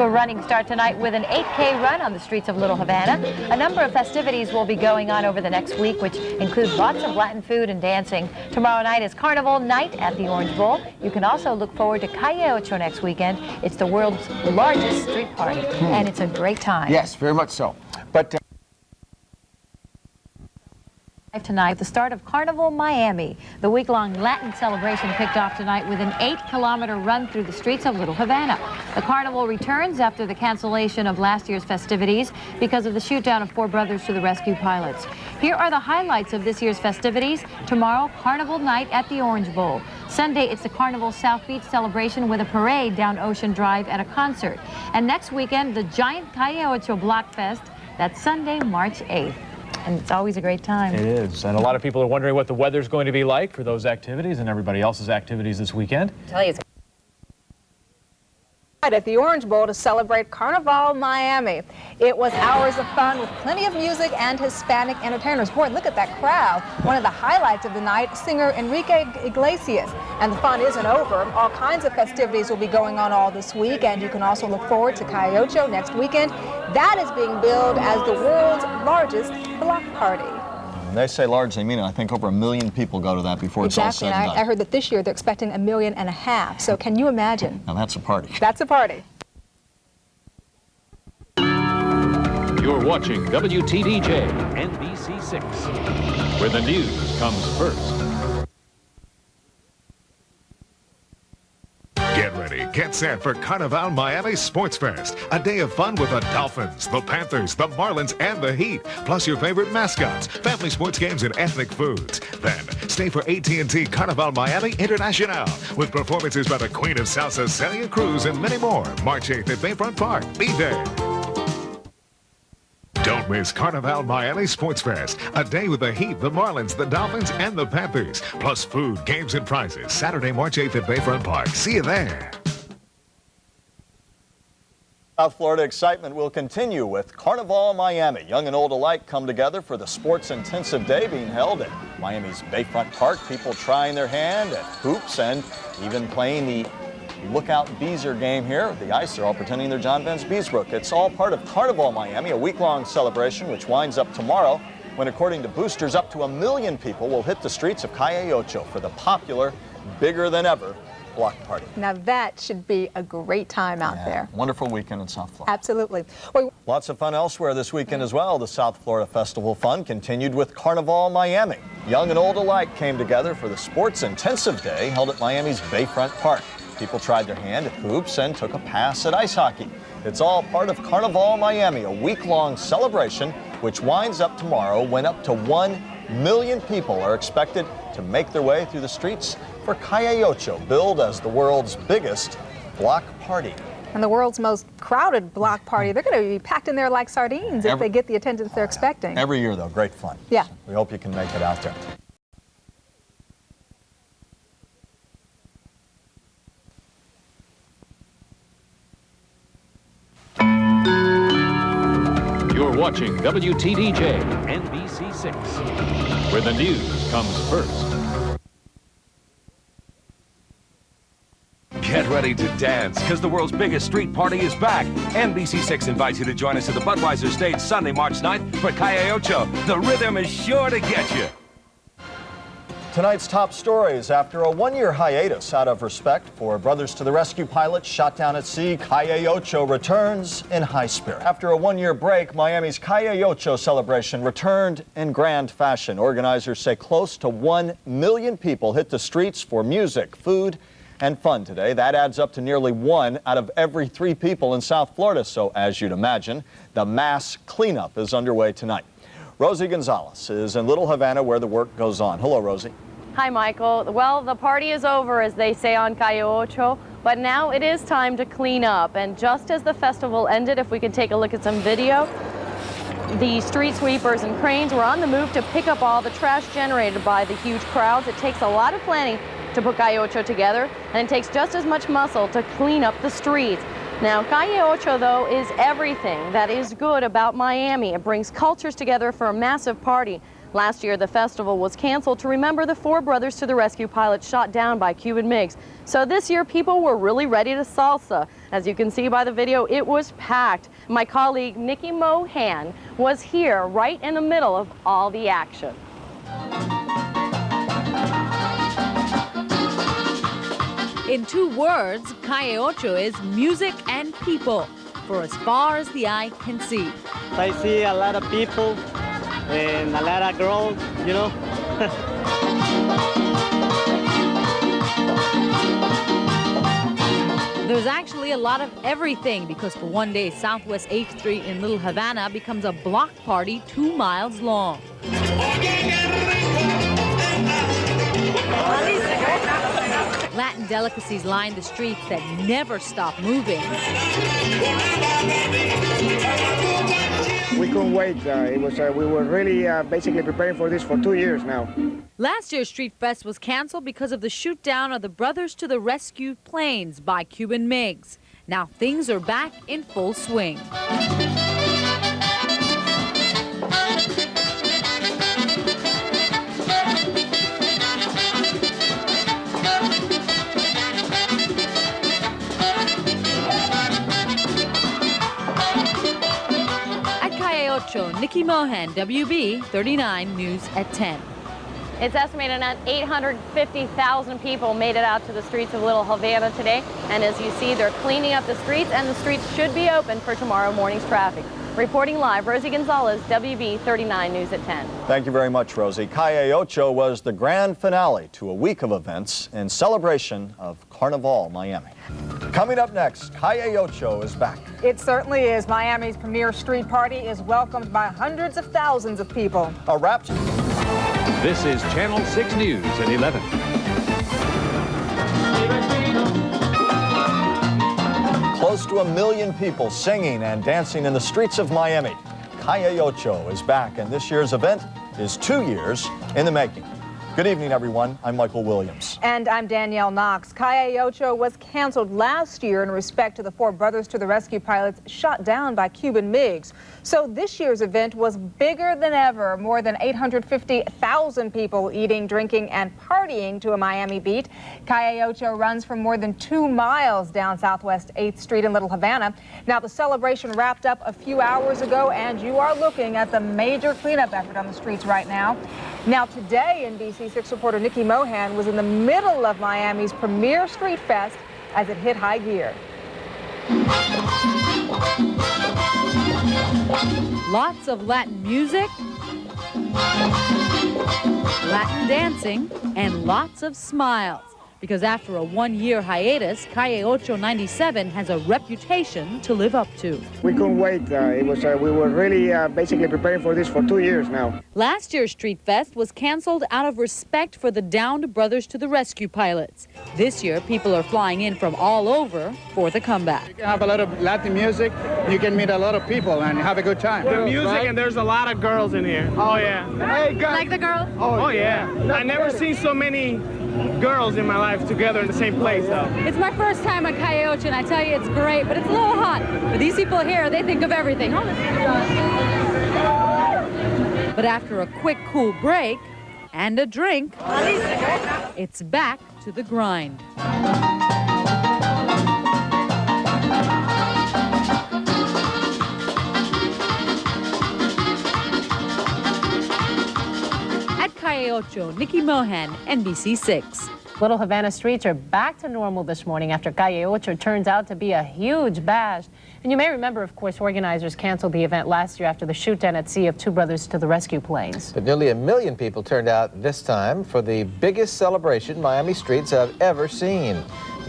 to a running start tonight with an 8K run on the streets of Little Havana. A number of festivities will be going on over the next week, which include lots of Latin food and dancing. Tomorrow night is Carnival night at the Orange Bowl. You can also look forward to Calle Ocho next weekend. It's the world's largest street party, and it's a great time. Yes, very much so. But Tonight, the start of Carnival Miami. The week-long Latin celebration kicked off tonight with an 8-kilometer run through the streets of Little Havana. The carnival returns after the cancellation of last year's festivities because of the shoot-down of 4 brothers to the rescue pilots. Here are the highlights of this year's festivities. Tomorrow, Carnival night at the Orange Bowl. Sunday, it's the Carnival South Beach celebration with a parade down Ocean Drive and a concert. And next weekend, the giant Calle Ocho Block Fest. That's Sunday, March 8th. And it's always a great time. It is. And a lot of people are wondering what the weather's going to be like for those activities and everybody else's activities this weekend. I tell you, it's at the Orange Bowl to celebrate Carnival Miami. It was hours of fun with plenty of music and Hispanic entertainers. Boy, look at that crowd. One of the highlights of the night, singer Enrique Iglesias. And the fun isn't over. All kinds of festivities will be going on all this week, and you can also look forward to Calle Ocho next weekend. That is being billed as the world's largest block party. When they say large, they mean it. I think over 1 million people go to that before it's all said and done. I heard that this year they're expecting 1.5 million. So can you imagine? Now that's a party. That's a party. You're watching WTDJ NBC 6, where the news comes first. Get ready, get set for Carnival Miami Sports Fest. A day of fun with the Dolphins, the Panthers, the Marlins, and the Heat. Plus your favorite mascots, family sports games, and ethnic foods. Then, stay for AT&T Carnival Miami International with performances by the Queen of Salsa, Celia Cruz, and many more. March 8th at Bayfront Park. Be there. Don't miss Carnival Miami Sports Fest. A day with the Heat, the Marlins, the Dolphins, and the Panthers. Plus food, games, and prizes. Saturday, March 8th at Bayfront Park. See you there. South Florida excitement will continue with Carnival Miami. Young and old alike come together for the sports-intensive day being held at Miami's Bayfront Park. People trying their hand at hoops and even playing the Lookout Beezer game here at the ice. They're all pretending they're John Vance Beesbrook. It's all part of Carnival Miami, a week-long celebration which winds up tomorrow when, according to boosters, up to 1 million people will hit the streets of Calle Ocho for the popular, bigger-than-ever block party. Now that should be a great time out there. Wonderful weekend in South Florida. Absolutely. Well, lots of fun elsewhere this weekend as well. The South Florida Festival fun continued with Carnival Miami. Young and old alike came together for the sports-intensive day held at Miami's Bayfront Park. People tried their hand at hoops and took a pass at ice hockey. It's all part of Carnival Miami, a week-long celebration which winds up tomorrow when up to 1 million people are expected to make their way through the streets for Calle Ocho, billed as the world's biggest block party. And the world's most crowded block party. They're going to be packed in there like sardines if they get the attendance they're expecting. Every year, though, great fun. Yeah. So we hope you can make it out there. You're watching WTDJ NBC 6, where the news comes first. Get ready to dance, because the world's biggest street party is back. NBC 6 invites you to join us at the Budweiser stage Sunday, March 9th for Calle Ocho. The rhythm is sure to get you. Tonight's top stories. After a 1-year hiatus out of respect for brothers to the rescue pilots shot down at sea, Calle Ocho returns in high spirit. After a 1-year break, Miami's Calle Ocho celebration returned in grand fashion. Organizers say close to 1 million people hit the streets for music, food, and fun today. That adds up to nearly 1 out of every 3 people in South Florida. So, as you'd imagine, the mass cleanup is underway tonight. Rosie Gonzalez is in Little Havana where the work goes on. Hello, Rosie. Hi, Michael. Well, the party is over, as they say on Calle Ocho, but now it is time to clean up. And just as the festival ended, if we could take a look at some video, the street sweepers and cranes were on the move to pick up all the trash generated by the huge crowds. It takes a lot of planning to put Calle Ocho together, and it takes just as much muscle to clean up the streets. Now, Calle Ocho, though, is everything that is good about Miami. It brings cultures together for a massive party. Last year, the festival was canceled to remember the 4 brothers to the rescue pilots shot down by Cuban MiGs. So this year, people were really ready to salsa. As you can see by the video, it was packed. My colleague Nikki Mohan was here right in the middle of all the action. In 2 words, Calle Ocho is music and people, for as far as the eye can see. I see a lot of people and a lot of girls, you know. There's actually a lot of everything, because for one day, Southwest 8th Street in Little Havana becomes a block party 2 miles long. Latin delicacies line the streets that never stop moving. We couldn't wait. We were really basically preparing for this for 2 years now. Last year's Street Fest was canceled because of the shoot down of the Brothers to the Rescue planes by Cuban MiGs. Now things are back in full swing. Nikki Mohan, WB 39 News at 10. It's estimated that 850,000 people made it out to the streets of Little Havana today. And as you see, they're cleaning up the streets, and the streets should be open for tomorrow morning's traffic. Reporting live, Rosie Gonzalez, WB 39 News at 10. Thank you very much, Rosie. Calle Ocho was the grand finale to a week of events in celebration of Carnival Miami. Coming up next, Calle Ocho is back. It certainly is. Miami's premier street party is welcomed by hundreds of thousands of people. A wrap. This is Channel 6 News at 11. Close to 1 million people singing and dancing in the streets of Miami. Calle Ocho is back, and this year's event is 2 years in the making. Good evening, everyone. I'm Michael Williams. And I'm Danielle Knox. Calle Ocho was canceled last year in respect to the 4 Brothers to the Rescue pilots shot down by Cuban MiGs. So this year's event was bigger than ever. More than 850,000 people eating, drinking, and partying to a Miami beat. Calle Ocho runs for more than 2 miles down Southwest 8th Street in Little Havana. Now, the celebration wrapped up a few hours ago, and you are looking at the major cleanup effort on the streets right now. Now, today, NBC6 reporter Nikki Mohan was in the middle of Miami's premier street fest as it hit high gear. Lots of Latin music, Latin dancing, and lots of smiles. Because after a 1-year hiatus, Calle Ocho 97 has a reputation to live up to. We couldn't wait. We were really basically preparing for this for 2 years now. Last year's Street Fest was canceled out of respect for the downed Brothers to the Rescue pilots. This year, people are flying in from all over for the comeback. You can have a lot of Latin music. You can meet a lot of people and have a good time. The music, and there's a lot of girls in here. Oh, yeah. Hey, guys. Like the girls? Oh, yeah. I never seen so many girls in my life together in the same place, though. It's my first time at Calle Ocho, and I tell you, it's great, but it's a little hot. But these people here, they think of everything. But after a quick, cool break and a drink, it's back to the grind. At Calle Ocho, Nikki Mohan, NBC6. Little Havana streets are back to normal this morning after Calle Ocho turns out to be a huge bash. And you may remember, of course, organizers canceled the event last year after the shoot-down at sea of 2 Brothers to the Rescue planes. But nearly 1 million people turned out this time for the biggest celebration Miami streets have ever seen.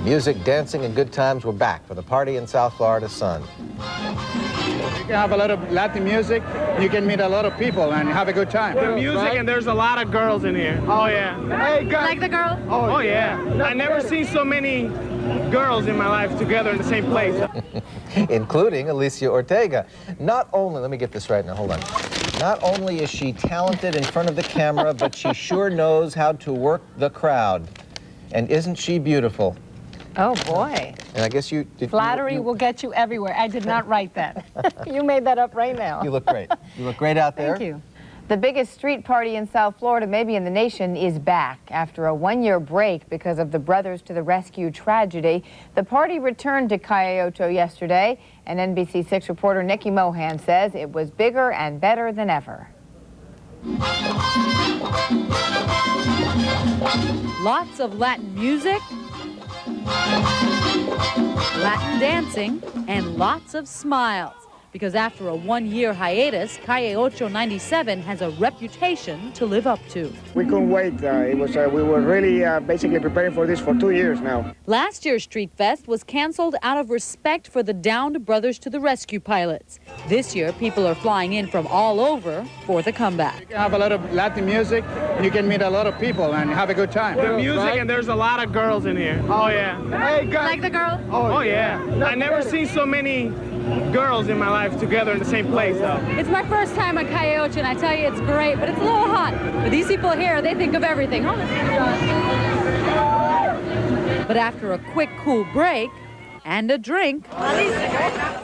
Music, dancing, and good times were back for the party in South Florida's sun. You can have a lot of Latin music. You can meet a lot of people and have a good time. The music, and there's a lot of girls in here. Oh, yeah. Hey, guys. Like the girls? Oh, yeah. I never seen so many girls in my life together in the same place. Including Alicia Ortega. Not only, let me get this right now, hold on. Not only is she talented in front of the camera, but she sure knows how to work the crowd. And isn't she beautiful? Oh, boy. And I guess you... Flattery will get you everywhere. I did not write that. You made that up right now. You look great. You look great out there. Thank you. The biggest street party in South Florida, maybe in the nation, is back. After a one-year break because of the Brothers to the Rescue tragedy, the party returned to Calle Ocho yesterday, and NBC6 reporter Nikki Mohan says it was bigger and better than ever. Lots of Latin music, Latin dancing, and lots of smiles. Because after a one-year hiatus, Calle Ocho 97 has a reputation to live up to. We couldn't wait. We were really basically preparing for this for 2 years now. Last year's Street Fest was canceled out of respect for the downed Brothers to the Rescue pilots. This year, people are flying in from all over for the comeback. You can have a lot of Latin music, and you can meet a lot of people and have a good time. The music, and there's a lot of girls in here. Oh, yeah. Hey, guys. Like the girls? Oh, yeah. I never seen so many girls in my life together in the same place, though. It's my first time at Calle Ocho, and I tell you, it's great, but it's a little hot. But these people here, they think of everything. But after a quick, cool break and a drink,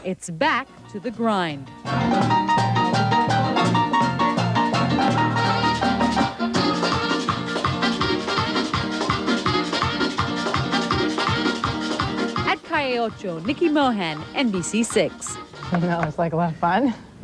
it's back to the grind. At Calle Ocho, Nikki Mohan, NBC6. That was like a lot of fun.